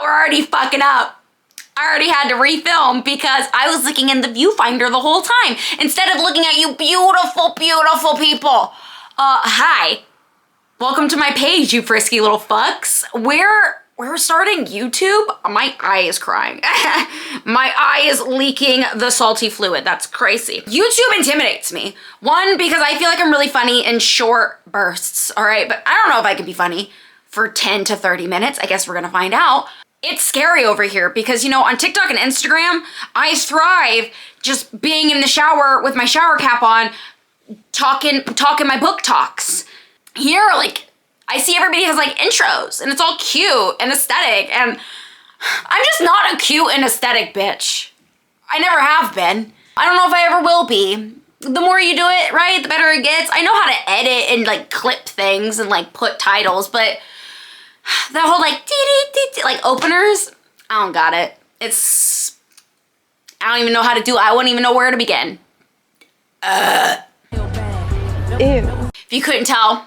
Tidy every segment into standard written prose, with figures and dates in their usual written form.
we're already fucking up. I already had to refilm because I was looking in the viewfinder the whole time instead of looking at you beautiful, beautiful people. Hi. Welcome to my page, you frisky little fucks. We're starting YouTube. My eye is crying. My eye is leaking the salty fluid. That's crazy. YouTube intimidates me. One, because I feel like I'm really funny in short bursts, all right? But I don't know if I can be funny for 10 to 30 minutes. I guess we're gonna find out. It's scary over here because, you know, on TikTok and Instagram, I thrive just being in the shower with my shower cap on, talking my book talks. Here, like, I see everybody has like intros and it's all cute and aesthetic, and I'm just not a cute and aesthetic bitch. I never have been. I don't know if I ever will be. The more you do it, right, the better it gets. I know how to edit and like clip things and like put titles, but that whole like like openers, I don't got it. I don't even know how to do it. I wouldn't even know where to begin. Ew. If you couldn't tell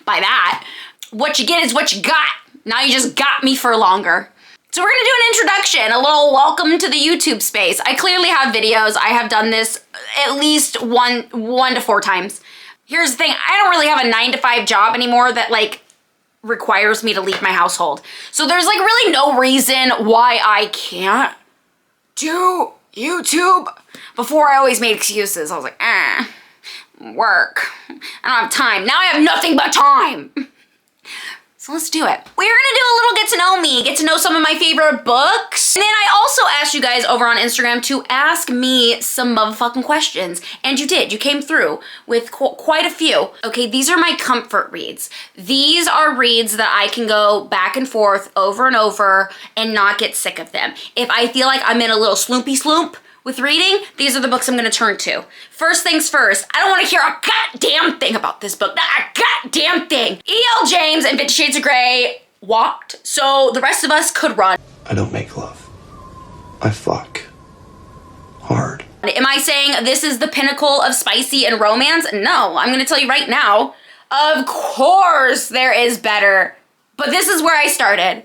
by that, what you get is what you got. Now you just got me for longer. So we're gonna do an introduction, a little welcome to the YouTube space. I clearly have videos. I have done this at least one to 4 times. Here's the thing, I don't really have a 9-to-5 job anymore that like requires me to leave my household. So there's like really no reason why I can't do YouTube. Before I always made excuses. I was like, work. I don't have time. Now I have nothing but time. So let's do it. We're gonna do a little get to know me, get to know some of my favorite books. And then I also asked you guys over on Instagram to ask me some motherfucking questions. And you did, you came through with quite a few. Okay, these are my comfort reads. These are reads that I can go back and forth over and over and not get sick of them. If I feel like I'm in a little sloopy sloop with reading, these are the books I'm gonna turn to. First things first, I don't wanna hear a goddamn thing about this book, not a goddamn thing. E.L. James and 50 Shades of Grey walked, so the rest of us could run. I don't make love. I fuck. Hard. Am I saying this is the pinnacle of spicy and romance? No, I'm gonna tell you right now, of course there is better. But this is where I started.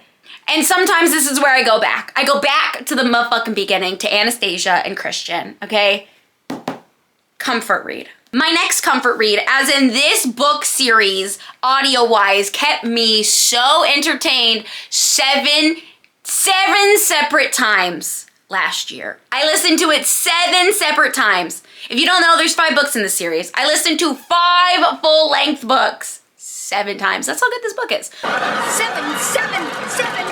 And sometimes this is where I go back. I go back to the motherfucking beginning, to Anastasia and Christian, okay? Comfort read. My next comfort read, as in this book series, audio-wise, kept me so entertained 7 separate times last year. I listened to it 7 separate times. If you don't know, there's 5 books in the series. I listened to 5 full-length books 7 times. That's how good this book is. 7, 7, 7.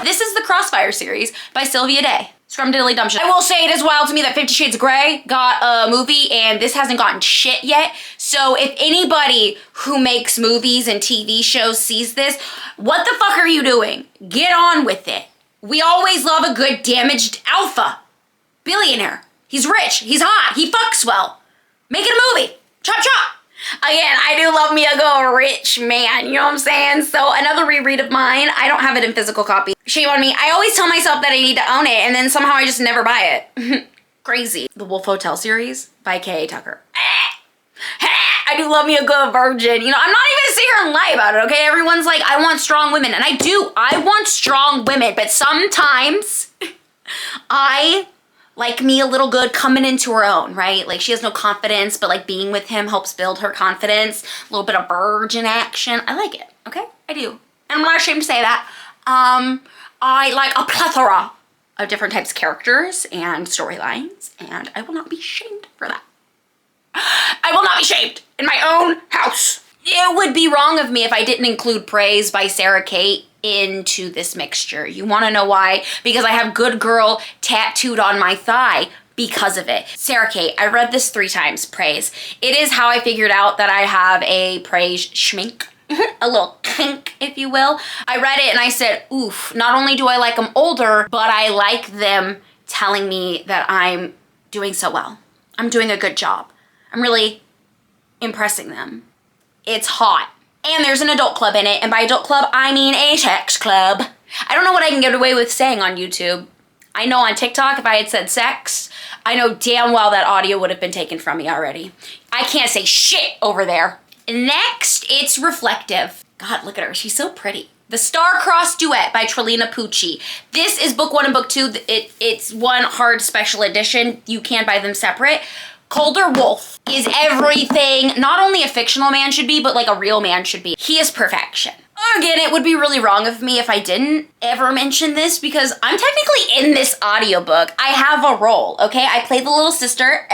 This is the Crossfire series by Sylvia Day. Scrumdiddly-dumption. I will say it is wild to me that 50 Shades of Grey got a movie and this hasn't gotten shit yet. So if anybody who makes movies and TV shows sees this, what the fuck are you doing? Get on with it. We always love a good damaged alpha. Billionaire. He's rich. He's hot. He fucks well. Make it a movie. Chop chop. Again, I do love me a good rich man, you know what I'm saying? So another reread of mine, I don't have it in physical copy. Shame on me. I always tell myself that I need to own it and then somehow I just never buy it. Crazy. The Wolf Hotel series by K.A. Tucker. I do love me a good virgin. You know, I'm not even gonna sit here and lie about it, okay? Everyone's like, I want strong women. And I do. I want strong women. But sometimes I like me a little good coming into her own, right? Like she has no confidence, but like being with him helps build her confidence. A little bit of virgin action. I like it, okay? I do. And I'm not ashamed to say that. I like a plethora of different types of characters and storylines, and I will not be shamed for that. I will not be shamed in my own house. It would be wrong of me if I didn't include Praise by Sarah Kate into this mixture. You want to know why? Because I have good girl tattooed on my thigh because of it. Sarah Kate, I read this 3 times, Praise. It is how I figured out that I have a Praise schmink, a little kink, if you will. I read it and I said, oof, not only do I like them older, but I like them telling me that I'm doing so well. I'm doing a good job. I'm really impressing them. It's hot. And there's an adult club in it, and by adult club, I mean a sex club. I don't know what I can get away with saying on YouTube. I know on TikTok, if I had said sex, I know damn well that audio would have been taken from me already. I can't say shit over there. Next, it's Reflective. God, look at her. She's so pretty. The Star-Crossed Duet by Trelina Pucci. This is book 1 and book 2. It's one hard special edition. You can buy them separate. Colder Wolf is everything not only a fictional man should be, but like a real man should be. He is perfection. Again, it would be really wrong of me if I didn't ever mention this because I'm technically in this audiobook. I have a role, okay? I play the little sister.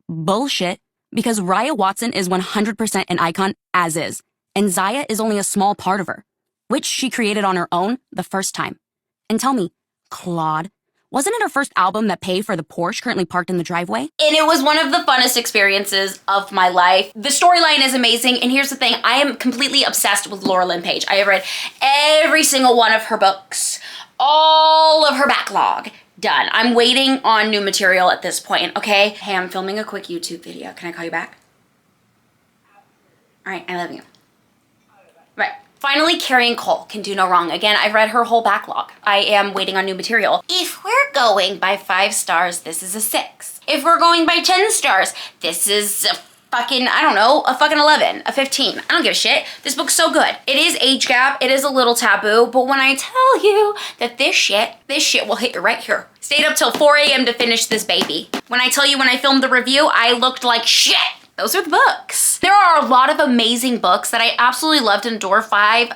Bullshit. Because Raya Watson is 100% an icon as is. And Zaya is only a small part of her, which she created on her own the first time. And tell me, Claude, wasn't it her first album that paid for the Porsche currently parked in the driveway? And it was one of the funnest experiences of my life. The storyline is amazing, and here's the thing, I am completely obsessed with Laura Lynn Page. I have read every single one of her books, all of her backlog, done. I'm waiting on new material at this point, okay? Hey, I'm filming a quick YouTube video. Can I call you back? All right, I love you. Right. Finally, Carrie Cole can do no wrong. Again, I've read her whole backlog. I am waiting on new material. If we're going by 5 stars, this is a 6. If we're going by 10 stars, this is a fucking, I don't know, a fucking 11, a 15. I don't give a shit. This book's so good. It is age gap. It is a little taboo, but when I tell you that this shit will hit you right here. Stayed up till 4 a.m. to finish this baby. When I tell you when I filmed the review, I looked like shit. Those are the books. There are a lot of amazing books that I absolutely loved and adore. 5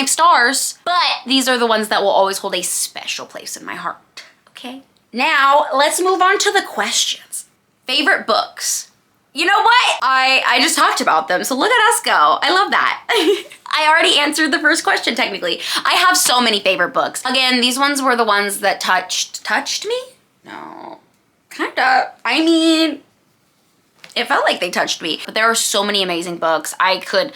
stars. But these are the ones that will always hold a special place in my heart, okay? Now, let's move on to the questions. Favorite books. You know what? I just talked about them, so look at us go. I love that. I already answered the first question, technically. I have so many favorite books. Again, these ones were the ones that touched me? No, kinda. I mean, it felt like they touched me. But there are so many amazing books. I could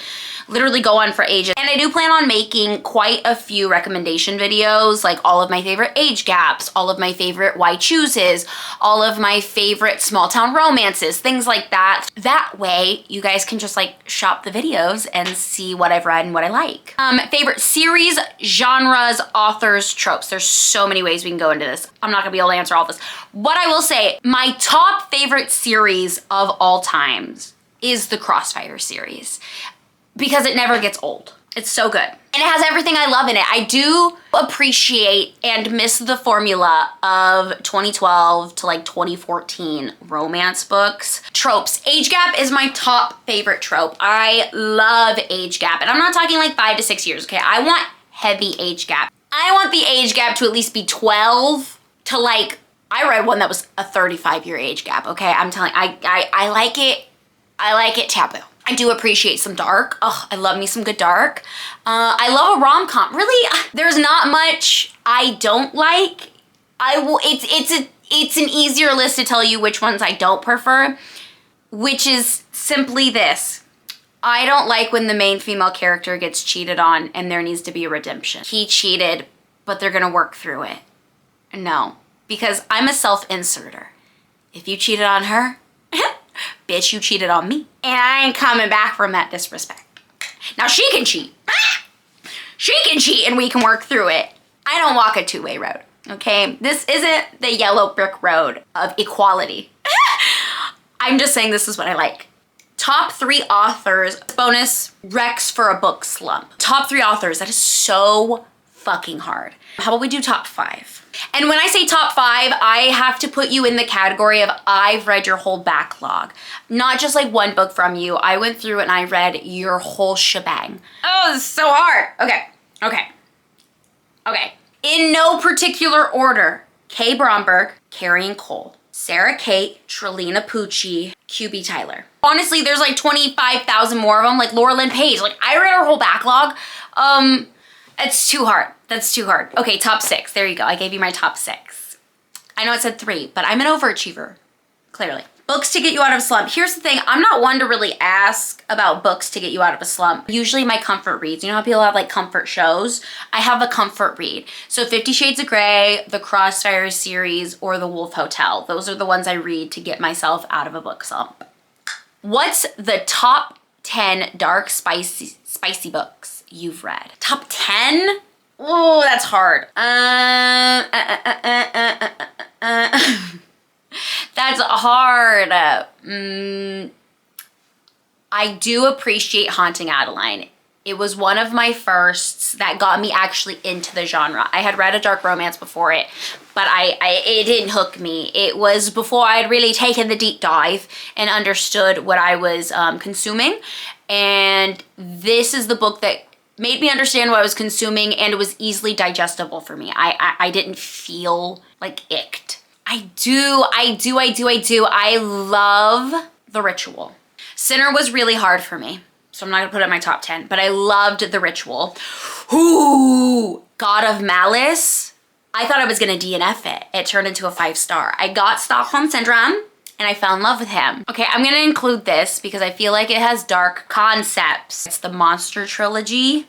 literally go on for ages. And I do plan on making quite a few recommendation videos, like all of my favorite age gaps, all of my favorite why chooses, all of my favorite small town romances, things like that. That way, you guys can just like shop the videos and see what I've read and what I like. Favorite series, genres, authors, tropes. There's so many ways we can go into this. I'm not gonna be able to answer all this. What I will say, my top favorite series of all times is the Crossfire series because it never gets old. It's so good. And it has everything I love in it. I do appreciate and miss the formula of 2012 to like 2014 romance books. Tropes. Age gap is my top favorite trope. I love age gap. And I'm not talking like 5 to 6 years, okay? I want heavy age gap. I want the age gap to at least be 12 to like, I read one that was a 35-year age gap, okay? I'm telling, I like it. I like it taboo. I do appreciate some dark. Oh, I love me some good dark. I love a rom-com. Really, there's not much I don't like. It's an easier list to tell you which ones I don't prefer, which is simply this. I don't like when the main female character gets cheated on and there needs to be a redemption. He cheated, but they're gonna work through it. No, because I'm a self-inserter. If you cheated on her, bitch, you cheated on me. And I ain't coming back from that disrespect. Now she can cheat. She can cheat and we can work through it. I don't walk a two-way road, okay? This isn't the yellow brick road of equality. I'm just saying this is what I like. Top 3 authors, bonus, Rex for a book slump. Top 3 authors, that is so fucking hard. How about we do top 5? And when I say top 5, I have to put you in the category of I've read your whole backlog. Not just like one book from you. I went through and I read your whole shebang. Oh, this is so hard. Okay. In no particular order. Kay Bromberg, Carrie Cole, Sarah Kate, Trelina Pucci, QB Tyler. Honestly, there's like 25,000 more of them, like Laura Lynn Page. Like, I read her whole backlog. It's too hard. That's too hard. Okay, top 6. There you go. I gave you my top 6. I know it said 3, but I'm an overachiever, clearly. Books to get you out of a slump. Here's the thing. I'm not one to really ask about books to get you out of a slump. Usually my comfort reads. You know how people have like comfort shows? I have a comfort read. So 50 Shades of Grey, the Crossfire series, or The Wolf Hotel. Those are the ones I read to get myself out of a book slump. What's the top 10 dark, spicy books you've read? Top 10? Oh, that's hard. That's hard. I do appreciate Haunting Adeline. It was one of my firsts that got me actually into the genre. I had read a dark romance before it, but it didn't hook me. It was before I had really taken the deep dive and understood what I was consuming. And this is the book that made me understand what I was consuming, and it was easily digestible for me. I didn't feel like icked. I love The Ritual. Sinner was really hard for me, so I'm not gonna put it in my top 10, but I loved The Ritual. Ooh, God of Malice. I thought I was gonna DNF it. It turned into a 5-star. I got Stockholm Syndrome and I fell in love with him. Okay, I'm gonna include this because I feel like it has dark concepts. It's the Monster Trilogy.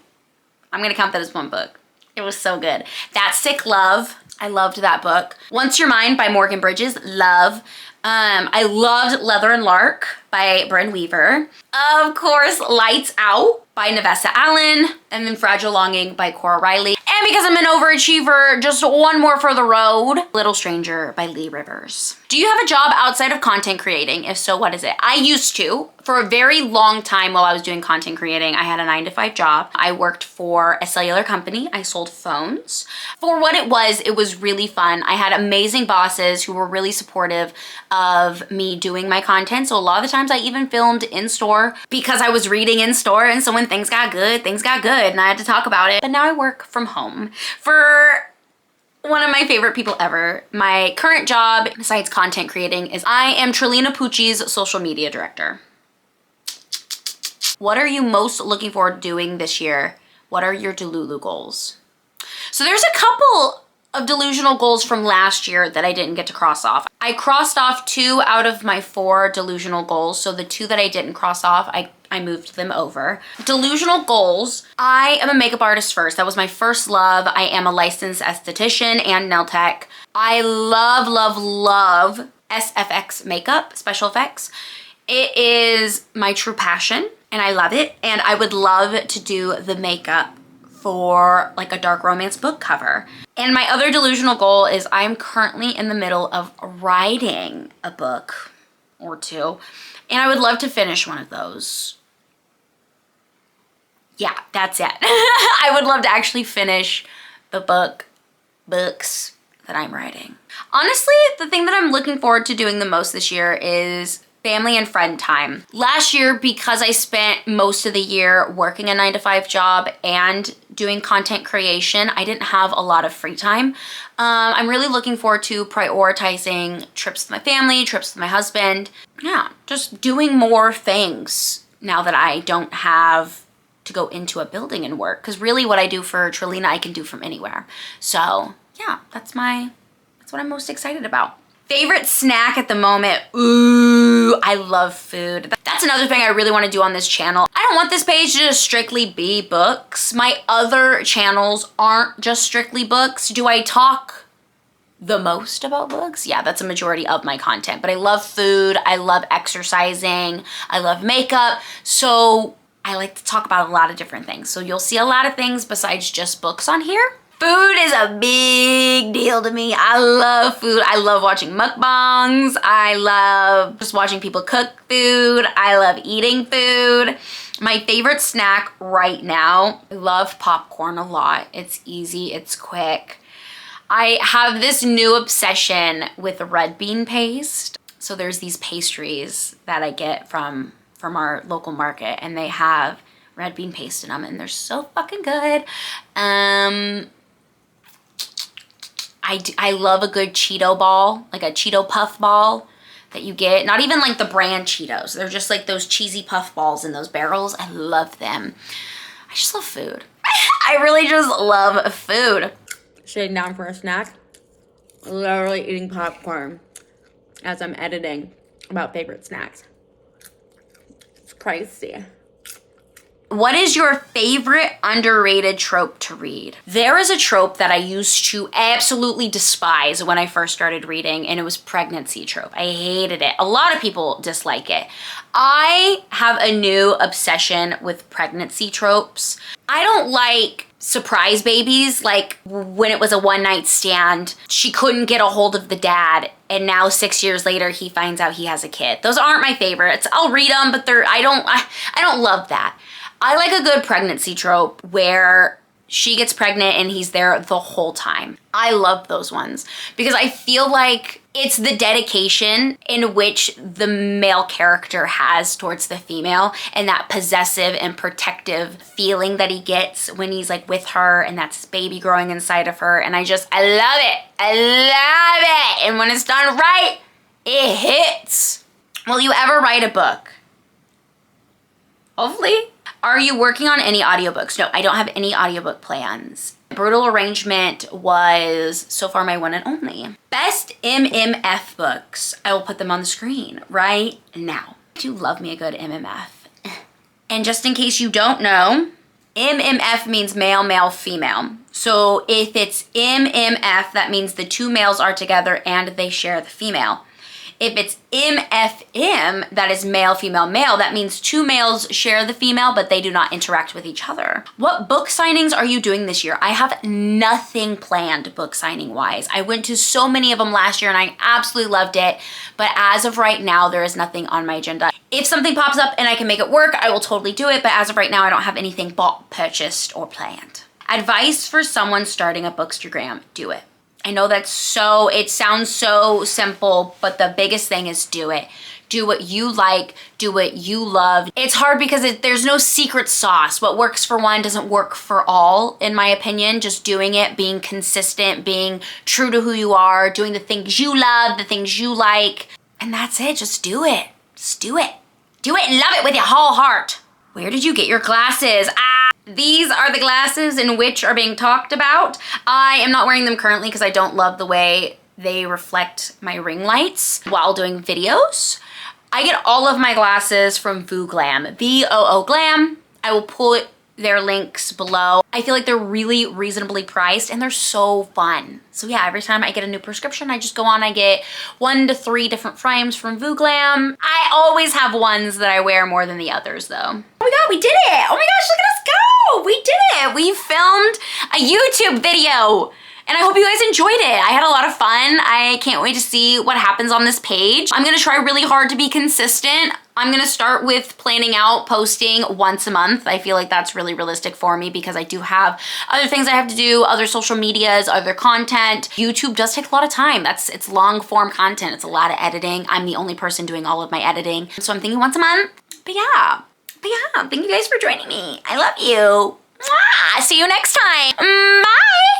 I'm gonna count that as one book. It was so good. That Sick Love. I loved that book. Once You're Mine by Morgan Bridges. Love. I loved Leather and Lark by Bryn Weaver. Of course, Lights Out by Nevessa Allen. And then Fragile Longing by Cora Riley. And because I'm an overachiever, just one more for the road. Little Stranger by Lee Rivers. Do you have a job outside of content creating? If so, what is it? I used to. For a very long time while I was doing content creating, I had a 9-to-5 job. I worked for a cellular company. I sold phones. For what it was really fun. I had amazing bosses who were really supportive of me doing my content. So a lot of the times I even filmed in store because I was reading in store, and so when things got good and I had to talk about it. But now I work from home for one of my favorite people ever. My current job, besides content creating, is I am Trelina Pucci's social media director. What are you most looking forward to doing this year? What are your Delulu goals? So there's a couple of delusional goals from last year that I didn't get to cross off. I crossed off 2 out of my 4 delusional goals. So the 2 that I didn't cross off, I moved them over. Delusional goals. I am a makeup artist first. That was my first love. I am a licensed esthetician and nail tech. I love SFX makeup, special effects. It is my true passion and I love it. And I would love to do the makeup for like a dark romance book cover. And my other delusional goal is I'm currently in the middle of writing a book or 2, and I would love to finish one of those. Yeah, that's it. I would love to actually finish the books that I'm writing. Honestly, the thing that I'm looking forward to doing the most this year is family and friend time. Last year, because I spent most of the year working a 9-to-5 job and doing content creation, I didn't have a lot of free time. I'm really looking forward to prioritizing trips with my family, trips with my husband. Yeah, just doing more things now that I don't have to go into a building and work. Because really what I do for Trelina, I can do from anywhere. So yeah, that's what I'm most excited about. Favorite snack at the moment? Ooh, I love food. That's another thing I really want to do on this channel. I don't want this page to just strictly be books. My other channels aren't just strictly books. Do I talk the most about books? Yeah, that's a majority of my content. But I love food. I love exercising. I love makeup. So I like to talk about a lot of different things. So you'll see a lot of things besides just books on here. Food is a big deal to me. I love food. I love watching mukbangs. I love just watching people cook food. I love eating food. My favorite snack right now, I love popcorn a lot. It's easy, it's quick. I have this new obsession with red bean paste. So there's these pastries that I get from our local market, and they have red bean paste in them, and they're so fucking good. I love a good Cheeto ball, like a Cheeto puff ball that you get. Not even like the brand Cheetos. They're just like those cheesy puff balls in those barrels. I love them. I just love food. I really just love food. Sitting down for a snack, literally eating popcorn as I'm editing about favorite snacks. It's crazy. What is your favorite underrated trope to read? There is a trope that I used to absolutely despise when I first started reading, and it was pregnancy trope. I hated it. A lot of people dislike it. I have a new obsession with pregnancy tropes. I don't like surprise babies, like when it was a one-night stand, she couldn't get a hold of the dad and now 6 years later he finds out he has a kid. Those aren't my favorites. I'll read them, but I don't love that. I like a good pregnancy trope where she gets pregnant and he's there the whole time. I love those ones because I feel like it's the dedication in which the male character has towards the female and that possessive and protective feeling that he gets when he's like with her, and that's his baby growing inside of her. And I love it. I love it. And when it's done right, it hits. Will you ever write a book? Hopefully. Are you working on any audiobooks? No, I don't have any audiobook plans. Brutal Arrangement was so far my one and only. Best MMF books. I will put them on the screen right now. I do love me a good MMF. And just in case you don't know, MMF means male, male, female. So if it's MMF, that means the two males are together and they share the female. If it's MFM, that is male, female, male, that means two males share the female, but they do not interact with each other. What book signings are you doing this year? I have nothing planned book signing wise. I went to so many of them last year and I absolutely loved it. But as of right now, there is nothing on my agenda. If something pops up and I can make it work, I will totally do it. But as of right now, I don't have anything bought, purchased, or planned. Advice for someone starting a Bookstagram: do it. I know it sounds so simple, but the biggest thing is do it. Do what you like, do what you love. It's hard because there's no secret sauce. What works for one doesn't work for all, in my opinion. Just doing it, being consistent, being true to who you are, doing the things you love, the things you like, and that's it. Just do it. Just do it. Do it and love it with your whole heart. Where did you get your glasses? These are the glasses in which are being talked about. I am not wearing them currently because I don't love the way they reflect my ring lights while doing videos. I get all of my glasses from Vooglam, VOO Glam. I will put their links below. I feel like they're really reasonably priced and they're so fun. So yeah, every time I get a new prescription, I just go on, I get 1 to 3 different frames from Vooglam. I always have ones that I wear more than the others though. Oh my God, we did it. Oh my gosh, look at us go. We did it. We filmed a YouTube video. And I hope you guys enjoyed it. I had a lot of fun. I can't wait to see what happens on this page. I'm gonna try really hard to be consistent. I'm gonna start with planning out posting once a month. I feel like that's really realistic for me because I do have other things I have to do, other social medias, other content. YouTube does take a lot of time. It's long form content. It's a lot of editing. I'm the only person doing all of my editing. So I'm thinking once a month. But yeah, thank you guys for joining me. I love you. Mwah! See you next time. Bye.